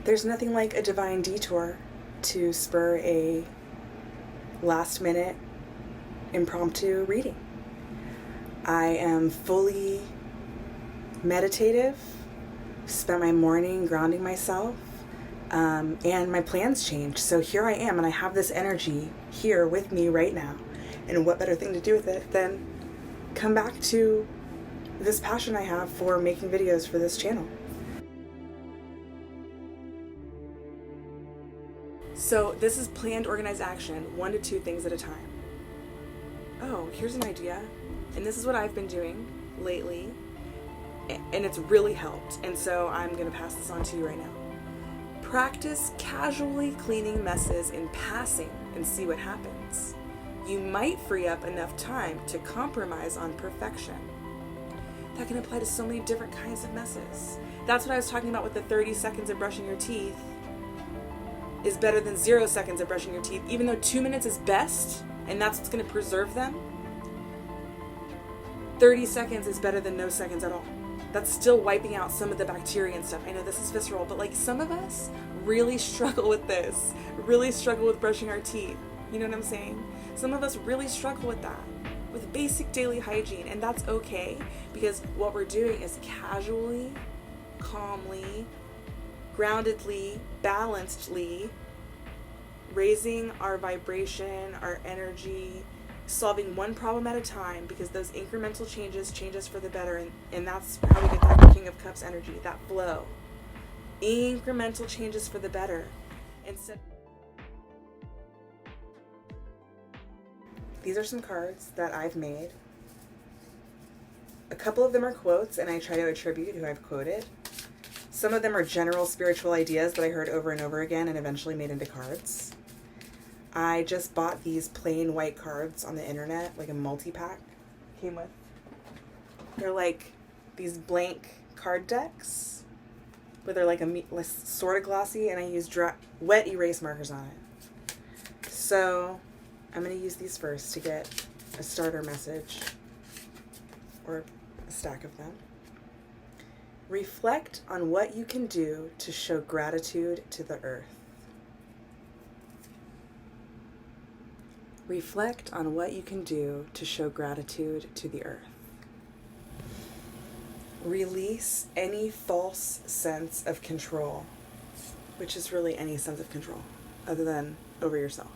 There's nothing like a divine detour to spur a last-minute impromptu reading. I am fully meditative, spent my morning grounding myself, and my plans changed. So here I am, and I have this energy here with me right now. And what better thing to do with it than come back to this passion I have for making videos for this channel. So this is planned, organized action, 1 to 2 things at a time. Oh, here's an idea. And this is what I've been doing lately. And it's really helped. And so I'm going to pass this on to you right now. Practice casually cleaning messes in passing and see what happens. You might free up enough time to compromise on perfection. That can apply to so many different kinds of messes. That's what I was talking about with the 30 seconds of brushing your teeth is better than 0 seconds of brushing your teeth. Even though 2 minutes is best, and that's what's going to preserve them, 30 seconds is better than no seconds at all. That's still wiping out some of the bacteria and stuff. I know this is visceral, but like some of us really struggle with this, really struggle with brushing our teeth. You know what I'm saying? Some of us really struggle with that, with basic daily hygiene, and that's okay because what we're doing is casually, calmly, groundedly, balancedly raising our vibration, our energy, solving one problem at a time, because those incremental change us for the better, and that's how we get that King of Cups energy, that flow. Incremental changes for the better. These are some cards that I've made. A couple of them are quotes, and I try to attribute who I've quoted. Some of them are general spiritual ideas that I heard over and over again and eventually made into cards. I just bought these plain white cards on the internet, like a multi-pack came with. They're like these blank card decks, but they're like sort of glossy, and I use wet erase markers on it. So I'm going to use these first to get a starter message, or a stack of them. Reflect on what you can do to show gratitude to the earth. Reflect on what you can do to show gratitude to the earth. Release any false sense of control, which is really any sense of control other than over yourself.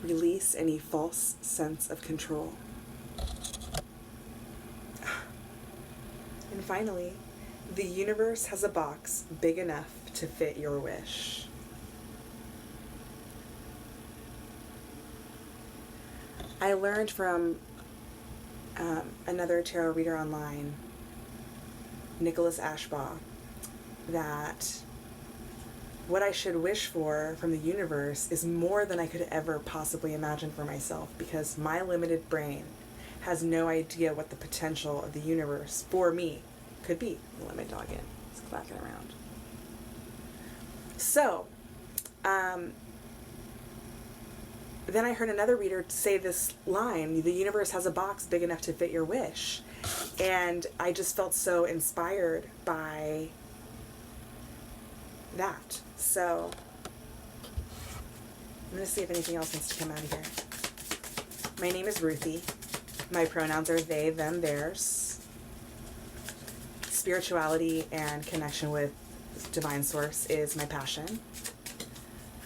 Release any false sense of control. And finally, the universe has a box big enough to fit your wish. I learned from another tarot reader online, Nicholas Ashbaugh, that what I should wish for from the universe is more than I could ever possibly imagine for myself, because my limited brain has no idea what the potential of the universe for me could be. I'll let my dog in. He's clacking around. So, then I heard another reader say this line, the universe has a box big enough to fit your wish. And I just felt so inspired by that. So I'm going to see if anything else wants to come out of here. My name is Ruthie. My pronouns are they, them, theirs. Spirituality and connection with divine source is my passion.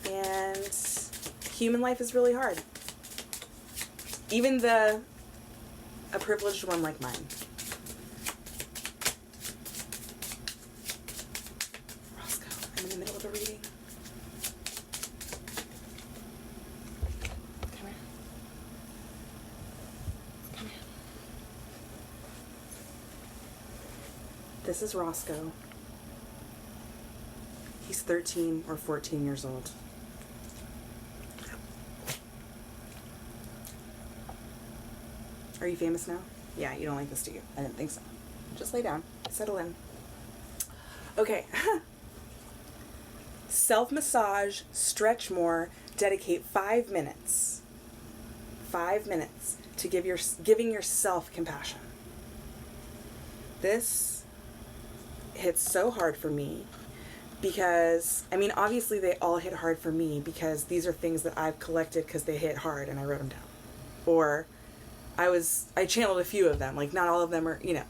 And human life is really hard. Even a privileged one like mine. Roscoe, I'm in the middle of a reading. Come here. Come here. This is Roscoe. He's 13 or 14 years old. Are you famous now? Yeah, you don't like this, do you? I didn't think so. Just lay down. Settle in. Okay. Self-massage, stretch more, dedicate 5 minutes. 5 minutes to giving yourself compassion. This hits so hard for me because, I mean, obviously they all hit hard for me because these are things that I've collected because they hit hard and I wrote them down. Or I channeled a few of them, like not all of them are, you know.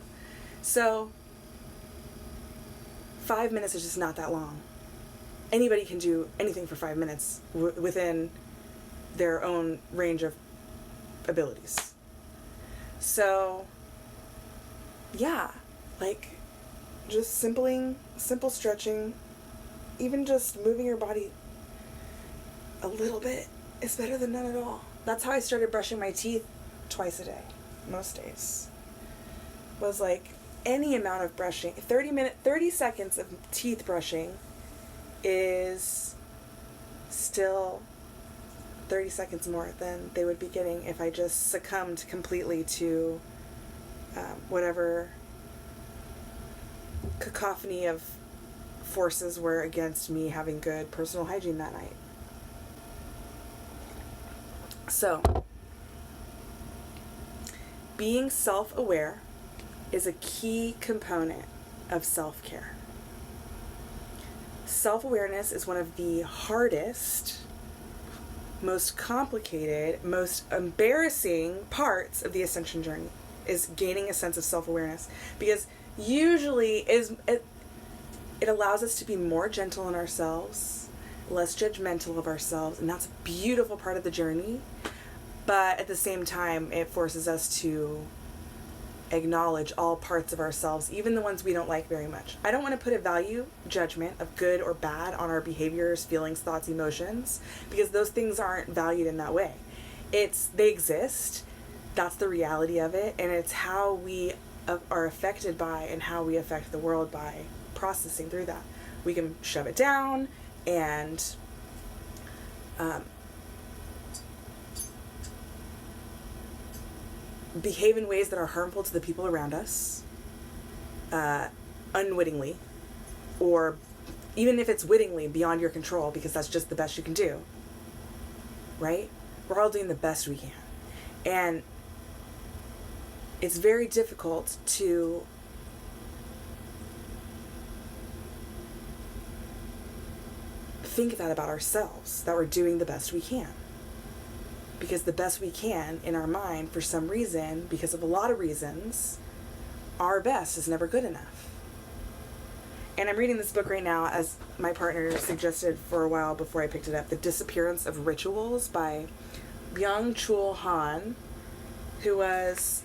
So 5 minutes is just not that long. Anybody can do anything for 5 minutes within their own range of abilities. So yeah, like just simple stretching, even just moving your body a little bit is better than none at all. That's how I started brushing my teeth twice a day, most days. Was like any amount of brushing. 30 seconds of teeth brushing is still 30 seconds more than they would be getting if I just succumbed completely to whatever cacophony of forces were against me having good personal hygiene that night. So, being self-aware is a key component of self-care. Self-awareness is one of the hardest, most complicated, most embarrassing parts of the ascension journey, is gaining a sense of self-awareness. Because usually it allows us to be more gentle on ourselves, less judgmental of ourselves, and that's a beautiful part of the journey. But at the same time, it forces us to acknowledge all parts of ourselves, even the ones we don't like very much. I don't want to put a judgment of good or bad on our behaviors, feelings, thoughts, emotions, because those things aren't valued in that way. They exist, that's the reality of it, and it's how we are affected by and how we affect the world by processing through that. We can shove it down and behave in ways that are harmful to the people around us, unwittingly, or even if it's wittingly beyond your control, because that's just the best you can do, right? We're all doing the best we can. And it's very difficult to think that about ourselves, that we're doing the best we can. Because the best we can in our mind, for some reason, because of a lot of reasons, our best is never good enough. And I'm reading this book right now, as my partner suggested for a while before I picked it up, The Disappearance of Rituals by Byung-Chul Han, who was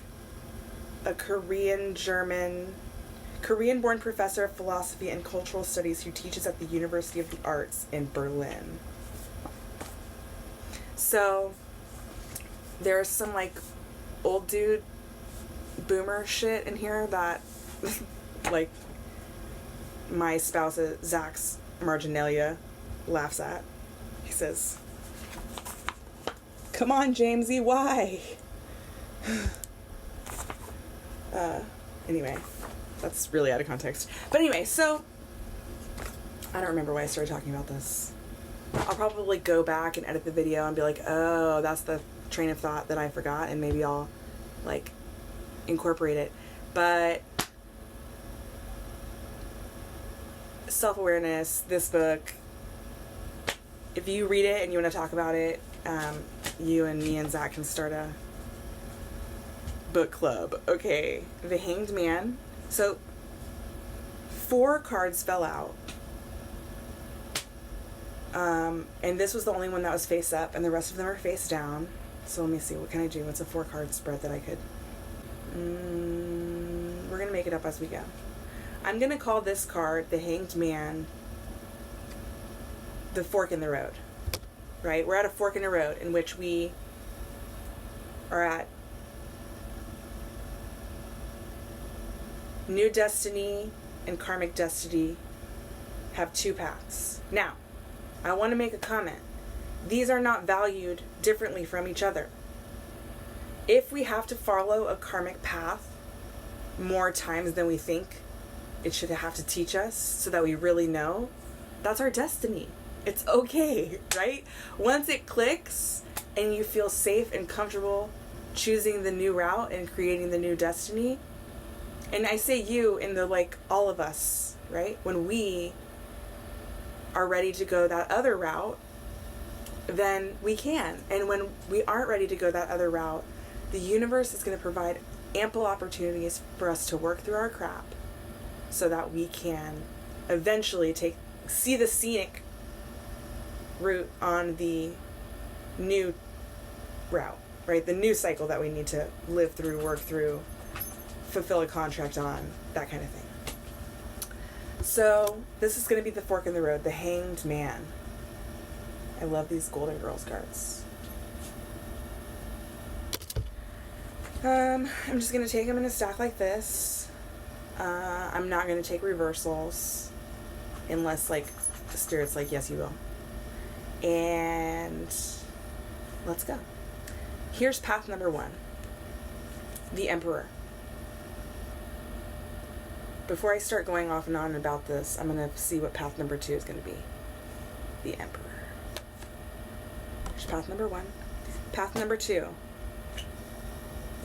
a Korean-born professor of philosophy and cultural studies who teaches at the University of the Arts in Berlin. So there's some like old dude boomer shit in here that like my spouse Zach's marginalia laughs at. He says, "Come on, Jamesy, why?" Anyway, that's really out of context. But anyway, so I don't remember why I started talking about this. I'll probably go back and edit the video and be like, oh, that's the train of thought that I forgot, and maybe I'll like incorporate it. But self-awareness, this book, if you read it and you want to talk about it, you and me and Zach can start a book club. Okay, The Hanged Man. So 4 cards fell out. And this was the only one that was face up, and the rest of them are face down. So let me see, what can I do? What's a 4-card spread that I could... we're going to make it up as we go. I'm going to call this card, The Hanged Man, the fork in the road. Right? We're at a fork in the road in which we are at new destiny and karmic destiny have 2 paths. Now, I want to make a comment. These are not valued differently from each other. If we have to follow a karmic path more times than we think it should have to teach us so that we really know, that's our destiny. It's okay, right? Once it clicks and you feel safe and comfortable choosing the new route and creating the new destiny, and I say you in the like all of us, right? When we are ready to go that other route, then we can. And when we aren't ready to go that other route, the universe is going to provide ample opportunities for us to work through our crap so that we can eventually see the scenic route on the new route, right? The new cycle that we need to live through, work through, fulfill a contract on, that kind of thing. So this is going to be the fork in the road, the Hanged Man. I love these Golden Girls cards. I'm just going to take them in a stack like this. I'm not going to take reversals unless, like, the Spirit's like, yes, you will. And let's go. Here's path number 1. The Emperor. Before I start going off and on about this, I'm going to see what path number 2 is going to be. The Emperor. Here's path number 1. Path number 2.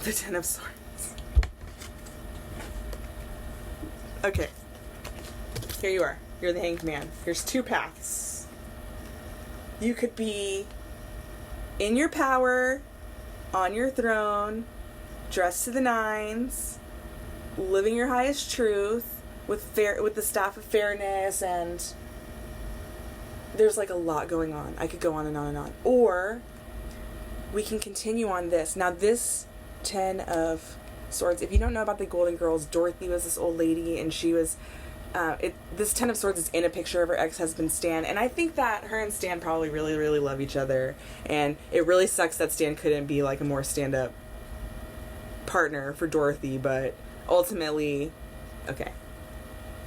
The Ten of Swords. Okay. Here you are. You're the Hanged Man. Here's 2 paths. You could be in your power, on your throne, dressed to the nines, living your highest truth with the staff of fairness, and there's like a lot going on. I could go on and on and on. Or we can continue on this. Now this Ten of Swords, if you don't know about the Golden Girls, Dorothy was this old lady, and she was this Ten of Swords is in a picture of her ex-husband Stan, and I think that her and Stan probably really, really love each other, and it really sucks that Stan couldn't be like a more stand-up partner for Dorothy, but ultimately, okay,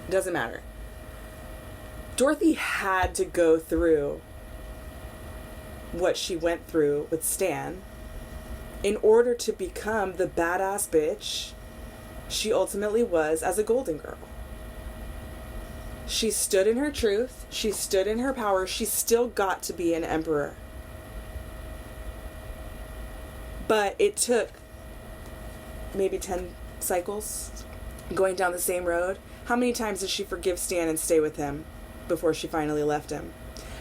doesn't matter. Dorothy had to go through what she went through with Stan in order to become the badass bitch she ultimately was as a Golden Girl. She stood in her truth. She stood in her power. She still got to be an emperor. But it took maybe 10 cycles going down the same road. How many times did she forgive Stan and stay with him before she finally left him?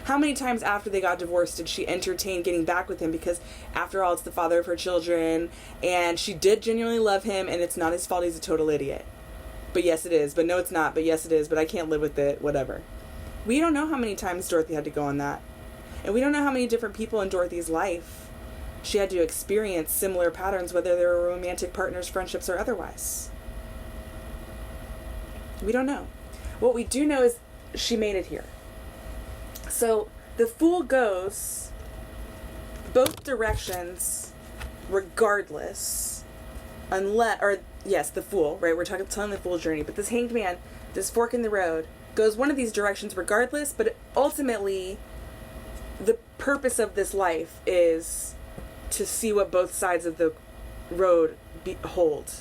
How many times after they got divorced did she entertain getting back with him, because after all, it's the father of her children, and she did genuinely love him, and it's not his fault he's a total idiot. But yes, it is. But no, it's not. But yes, it is. But I can't live with it. Whatever. We don't know how many times Dorothy had to go on that. And we don't know how many different people in Dorothy's life she had to experience similar patterns, whether they were romantic partners, friendships, or otherwise. We don't know. What we do know is she made it here. So the Fool goes both directions regardless, unless, or yes, the Fool, right? We're telling the Fool's journey, but this Hanged Man, this fork in the road, goes one of these directions regardless, but ultimately the purpose of this life is to see what both sides of the road hold.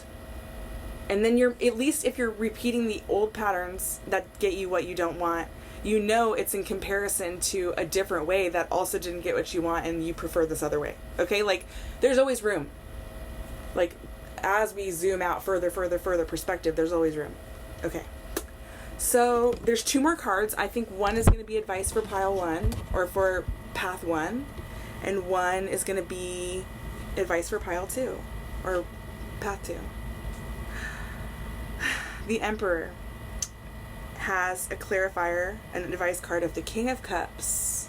And then at least if you're repeating the old patterns that get you what you don't want, you know it's in comparison to a different way that also didn't get what you want and you prefer this other way. Okay? Like, there's always room. Like, as we zoom out further perspective, there's always room. Okay. So, there's 2 more cards. I think one is going to be advice for pile 1, or for path 1, and one is going to be advice for pile 2, or path 2. The Emperor has a clarifier, an advice card of the King of Cups.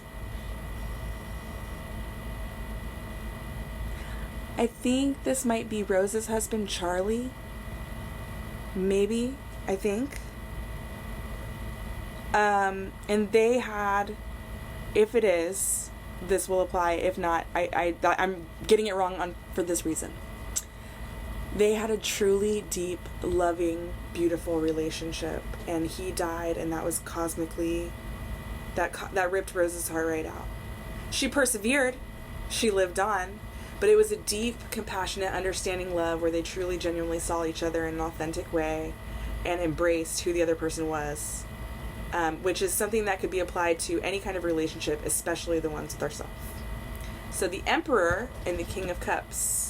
I think this might be Rose's husband, Charlie. Maybe, I think. And they had, if it is, this will apply. If not, I'm getting it wrong for this reason. They had a truly deep, loving, beautiful relationship, and he died, and that was cosmically, that ripped Rose's heart right out. She persevered, she lived on, but it was a deep, compassionate, understanding love where they truly, genuinely saw each other in an authentic way and embraced who the other person was, which is something that could be applied to any kind of relationship, especially the ones with ourselves. So the Emperor and the King of Cups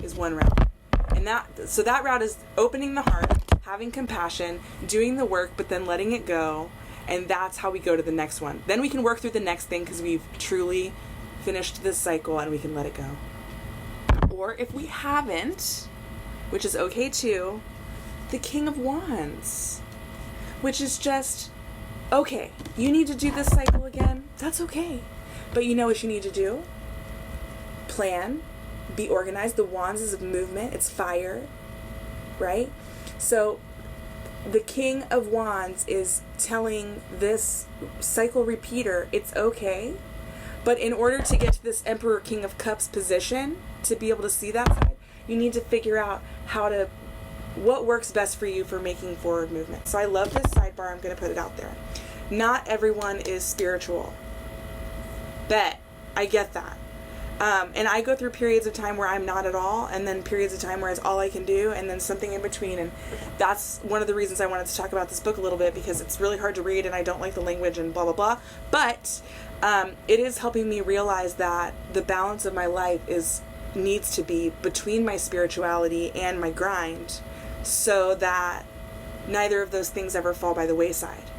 is one route, and that route is opening the heart, having compassion, doing the work, but then letting it go. And that's how we go to the next one. Then we can work through the next thing because we've truly finished this cycle and we can let it go. Or if we haven't, which is okay too, the King of Wands, which is just, okay, you need to do this cycle again. That's okay. But you know what you need to do? Plan, be organized. The Wands is a movement. It's fire, right? So the King of Wands is telling this cycle repeater it's okay, but in order to get to this Emperor King of Cups position, to be able to see that side, you need to figure out what works best for you for making forward movement. So I love this sidebar. I'm going to put it out there. Not everyone is spiritual. Bet. I get that. And I go through periods of time where I'm not at all, and then periods of time where it's all I can do, and then something in between. And that's one of the reasons I wanted to talk about this book a little bit, because it's really hard to read and I don't like the language and blah, blah, blah. But it is helping me realize that the balance of my life needs to be between my spirituality and my grind, so that neither of those things ever fall by the wayside.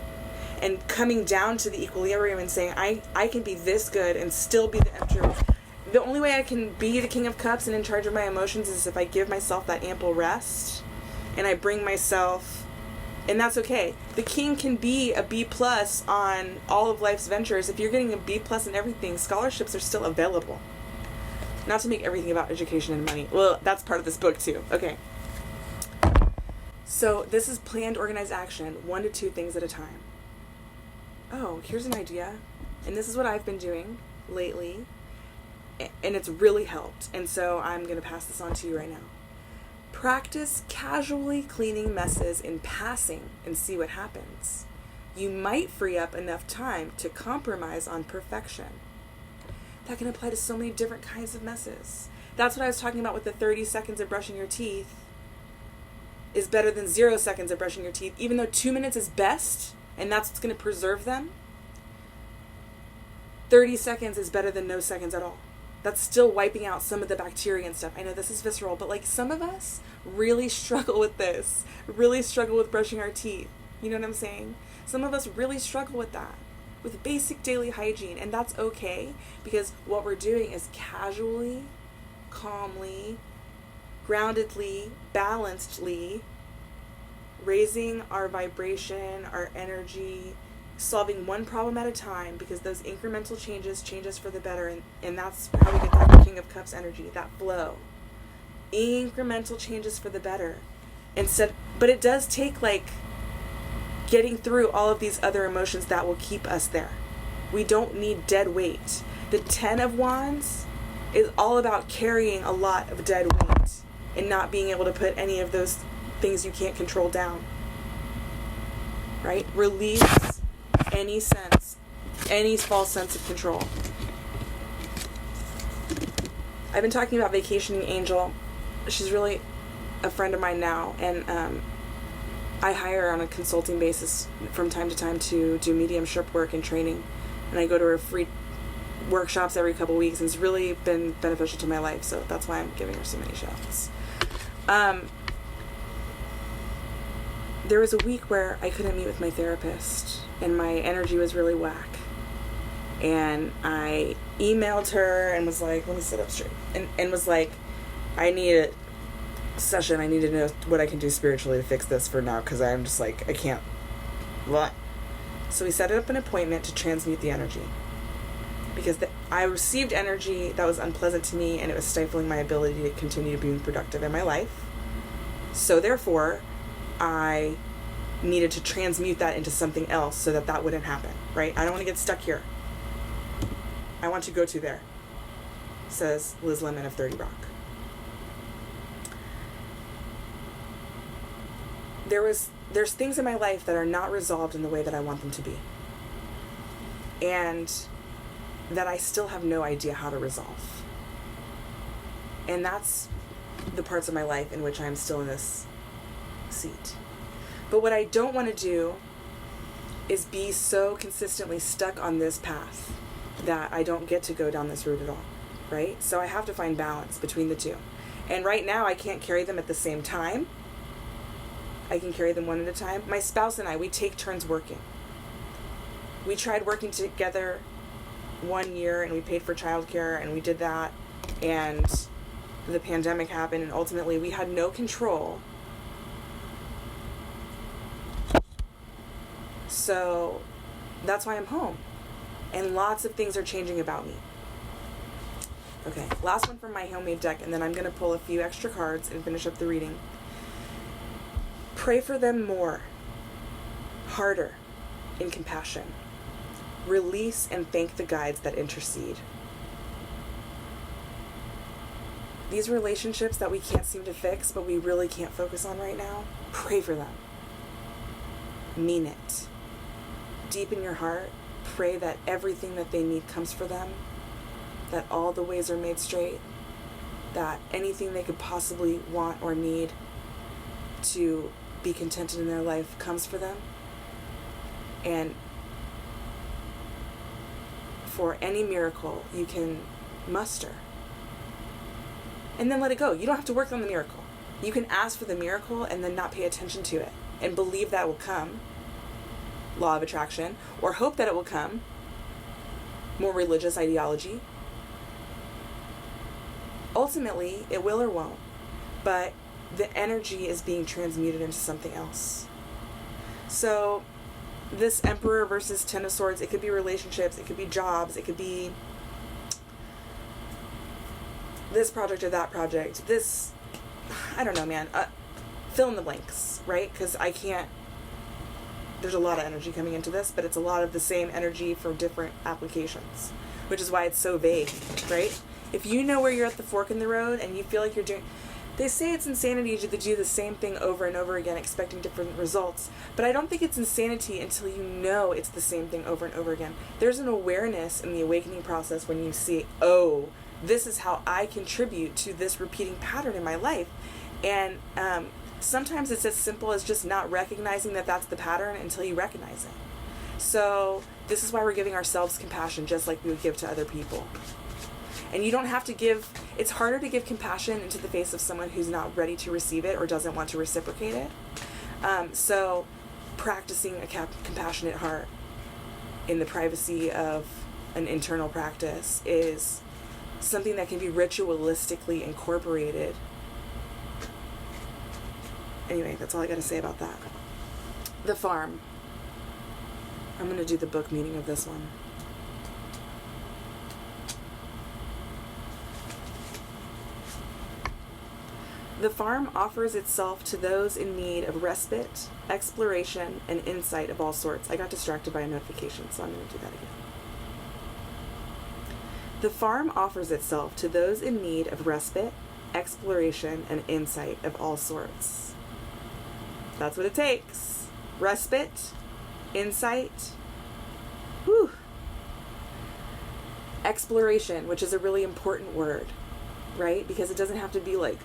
And coming down to the equilibrium and saying, I can be this good and still be the Emperor. The only way I can be the King of Cups and in charge of my emotions is if I give myself that ample rest and I bring myself, and that's okay. The King can be a B+ on all of life's ventures. If you're getting a B+ in everything, scholarships are still available. Not to make everything about education and money. Well, that's part of this book too. Okay. So this is planned, organized action, 1 to 2 things at a time. Oh, here's an idea. And this is what I've been doing lately. And it's really helped. And so I'm going to pass this on to you right now. Practice casually cleaning messes in passing and see what happens. You might free up enough time to compromise on perfection. That can apply to so many different kinds of messes. That's what I was talking about with the 30 seconds of brushing your teeth is better than 0 seconds of brushing your teeth. Even though 2 minutes is best, and that's what's going to preserve them, 30 seconds is better than no seconds at all. That's still wiping out some of the bacteria and stuff. I know this is visceral, but like some of us really struggle with this, really struggle with brushing our teeth. You know what I'm saying? Some of us really struggle with that, with basic daily hygiene, and that's okay, because what we're doing is casually, calmly, groundedly, balancedly raising our vibration, our energy, solving one problem at a time, because those incremental change us for the better, and that's how we get that King of Cups energy, that flow. Incremental changes for the better. But it does take like getting through all of these other emotions that will keep us there. We don't need dead weight. The 10 of Wands is all about carrying a lot of dead weight and not being able to put any of those things you can't control down. Right? Release any false sense of control. I've been talking about Vacationing Angel. She's really a friend of mine now, and I hire her on a consulting basis from time to time to do mediumship work and training, and I go to her free workshops every couple weeks, and it's really been beneficial to my life, so that's why I'm giving her so many shouts. There was a week where I couldn't meet with my therapist, and my energy was really whack. And I emailed her and was like, let me sit up straight. And was like, I need a session. I need to know what I can do spiritually to fix this for now, because I'm just like, I can't. What? So we set up an appointment to transmute the energy. Because I received energy that was unpleasant to me, and it was stifling my ability to continue being productive in my life. So therefore, I needed to transmute that into something else so that wouldn't happen, right? I don't want to get stuck here. I want to go to there, says Liz Lemon of 30 Rock. There's things in my life that are not resolved in the way that I want them to be, and that I still have no idea how to resolve. And that's the parts of my life in which I'm still in this seat. But what I don't want to do is be so consistently stuck on this path that I don't get to go down this route at all, right? So I have to find balance between the two. And right now I can't carry them at the same time. I can carry them one at a time. My spouse and I, we take turns working. We tried working together 1 year, and we paid for childcare, and we did that, and the pandemic happened, and ultimately we had no control. So that's why I'm home. And lots of things are changing about me. Okay, last one from my homemade deck, and then I'm going to pull a few extra cards and finish up the reading. Pray for them more, harder, in compassion. Release and thank the guides that intercede. These relationships that we can't seem to fix, but we really can't focus on right now, pray for them. Mean it. Deep in your heart, pray that everything that they need comes for them, that all the ways are made straight, that anything they could possibly want or need to be contented in their life comes for them. And for any miracle you can muster. And then let it go. You don't have to work on the miracle. You can ask for the miracle and then not pay attention to it and believe that it will come. Law of attraction. Or hope that it will come. More religious ideology. Ultimately, it will or won't. But the energy is being transmuted into something else. So this Emperor versus Ten of Swords, it could be relationships, it could be jobs, it could be this project or that project. This, I don't know, man. Fill in the blanks, right? Because I can't, there's a lot of energy coming into this, but it's a lot of the same energy for different applications, which is why it's so vague, right? If you know where you're at the fork in the road and you feel like you're doing, they say it's insanity to do the same thing over and over again expecting different results, but I don't think it's insanity until you know it's the same thing over and over again. There's an awareness in the awakening process when you see, oh, this is how I contribute to this repeating pattern in my life. And sometimes it's as simple as just not recognizing that that's the pattern until you recognize it. So this is why we're giving ourselves compassion just like we would give to other people. And you don't have to give, it's harder to give compassion into the face of someone who's not ready to receive it or doesn't want to reciprocate it. So practicing a compassionate heart in the privacy of an internal practice is something that can be ritualistically incorporated. Anyway, that's all I got to say about that. The Farm. I'm going to do the book meaning of this one. The Farm offers itself to those in need of respite, exploration, and insight of all sorts. I got distracted by a notification, so I'm going to do that again. The Farm offers itself to those in need of respite, exploration, and insight of all sorts. That's what it takes. Respite, insight, exploration, which is a really important word, right? Because it doesn't have to be like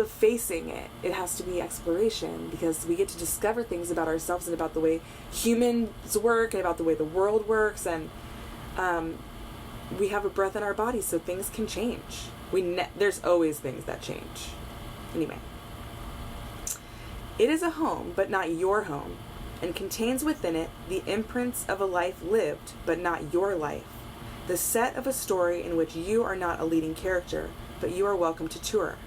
facing it. It has to be exploration, because we get to discover things about ourselves and about the way humans work and about the way the world works, and we have a breath in our body, so things can change. There's always things that change. Anyway. It is a home, but not your home, and contains within it the imprints of a life lived, but not your life. The set of a story in which you are not a leading character, but you are welcome to tour.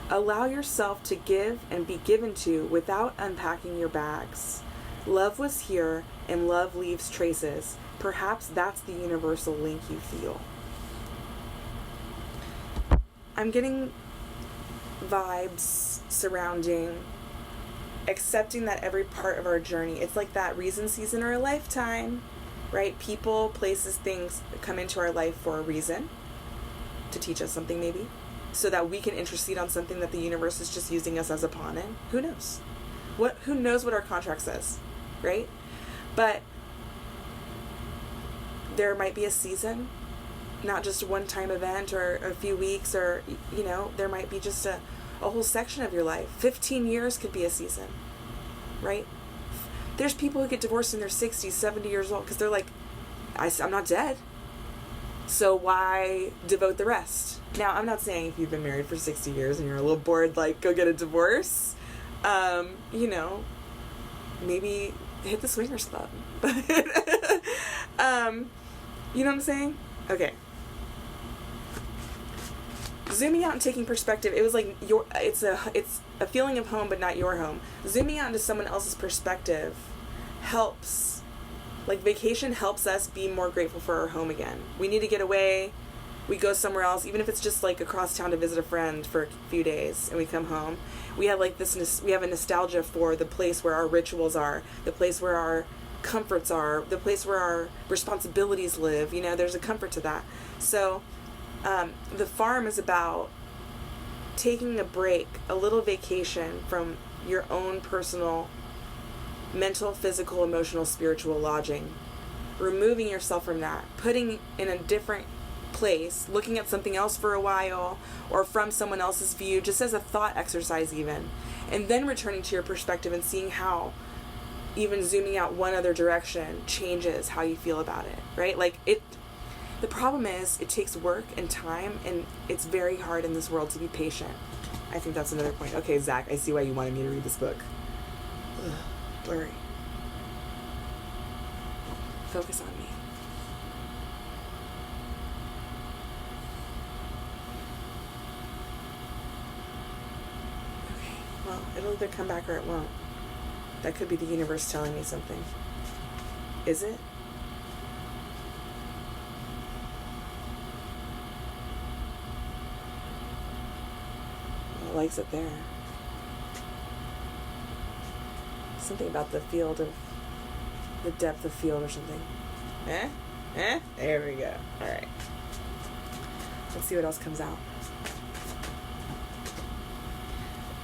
Allow yourself to give and be given to without unpacking your bags. Love was here, and love leaves traces. Perhaps that's the universal link you feel. I'm getting vibes surrounding accepting that every part of our journey, it's like that reason, season, or a lifetime, right? People, places, things come into our life for a reason, to teach us something maybe, so that we can intercede on something that the universe is just using us as a pawn in. Who knows? Who knows what our contract says, right? But there might be a season, not just a one-time event or a few weeks, or, there might be just a whole section of your life. 15 years could be a season, right? There's people who get divorced in their 60s, 70 years old, because they're like, I'm not dead, so why devote the rest? Now, I'm not saying if you've been married for 60 years and you're a little bored, like, go get a divorce. You know, maybe hit the swingers club. You know what I'm saying? Okay. Zooming out and taking perspective, it was like it's a feeling of home, but not your home. Zooming out into someone else's perspective helps. Like, vacation helps us be more grateful for our home again. We need to get away. We go somewhere else, even if it's just like across town to visit a friend for a few days, and we come home. We have like this. We have a nostalgia for the place where our rituals are, the place where our comforts are, the place where our responsibilities live. You know, there's a comfort to that. So, the farm is about taking a break, a little vacation from your own personal mental, physical, emotional, spiritual lodging. Removing yourself from that, putting in a different place, looking at something else for a while, or from someone else's view, just as a thought exercise even, and then returning to your perspective and seeing how even zooming out one other direction changes how you feel about it, right? Like, the problem is it takes work and time, and it's very hard in this world to be patient. I think that's another point. Okay, Zach, I see why you wanted me to read this book. Ugh, blurry. Focus on me. Okay, well, it'll either come back or it won't. That could be the universe telling me something. Is it? Well, it likes it there. Something about the field of the depth of field or something. There we go. All right. Let's see what else comes out.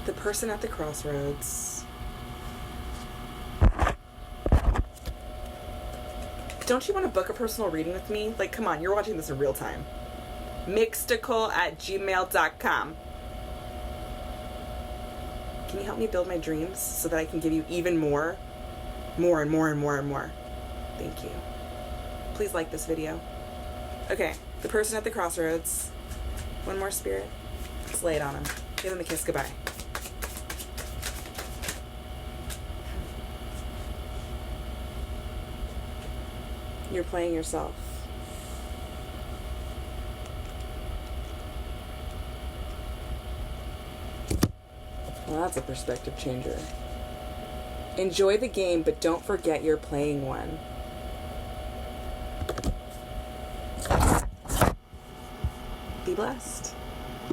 The person at the crossroads. Don't you want to book a personal reading with me? Like, come on, you're watching this in real time. Mxtical@gmail.com. Can you help me build my dreams so that I can give you even more? More and more and more and more. Thank you. Please like this video. Okay, the person at the crossroads. One more, spirit. Let's lay it on him. Give him a kiss goodbye. You're playing yourself. Well, that's a perspective changer. Enjoy the game, but don't forget you're playing one. Be blessed.